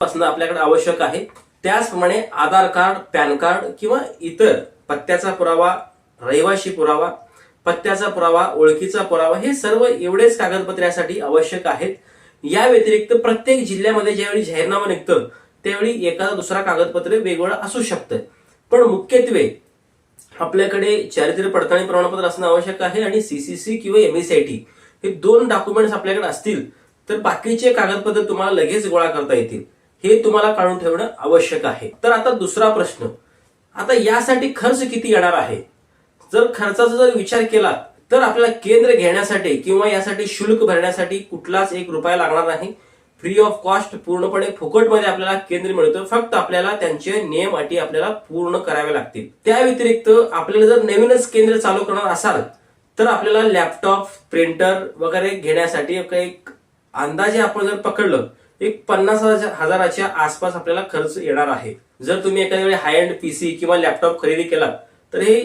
असणं आपल्याकडे आवश्यक आहे। त्याचप्रमाणे आधार कार्ड, पॅन कार्ड किंवा इतर पत्त्याचा पुरावा, रहिवासी पुरावा, पत्त्याचा पुरावा, ओळखीचा पुरावा हे सर्व एवढेच कागदपत्रे यासाठी आवश्यक आहेत। या व्यतिरिक्त प्रत्येक जिल्ह्यामध्ये ज्यावेळी जाहीरनामा निघतं त्यावेळी एखादा दुसरा कागदपत्र वेगळं असू शकतं, पण मुख्यत्वे आपल्याकडे चारित्र्य पडताळणी प्रमाणपत्र असणं आवश्यक आहे आणि सीसीसी किंवा एमएसआयटी हे दोन डॉक्युमेंट्स आपल्याकडे असतील तर बाकीचे कागदपत्र तुम्हाला लगेच गोळा करता येतील। हे तुम्हाला काढून ठेवणं आवश्यक आहे। तर आता दुसरा प्रश्न, आता यासाठी खर्च किती येणार आहे? जर खर्चाचा जर विचार केला तर आपल्याला केंद्र घेण्यासाठी किंवा यासाठी शुल्क भरण्यासाठी कुठलाच एक रुपया लागणार नाही। फ्री ऑफ कॉस्ट, पूर्णपणे फुकटमध्ये आपल्याला केंद्र मिळतं। फक्त आपल्याला त्यांचे नियम अटी आपल्याला पूर्ण करावे लागतील। त्या व्यतिरिक्त आपल्याला जर नवीनच केंद्र चालू करणार असाल तर आपल्याला लॅपटॉप, प्रिंटर वगैरे घेण्यासाठी एक अंदाजे आपण जर पकडलं एक 50,000च्या आसपास आपल्याला खर्च येणार आहे। जर तुम्ही एखाद्या वेळी हाय एंड पीसी किंवा लॅपटॉप खरेदी केला तर हे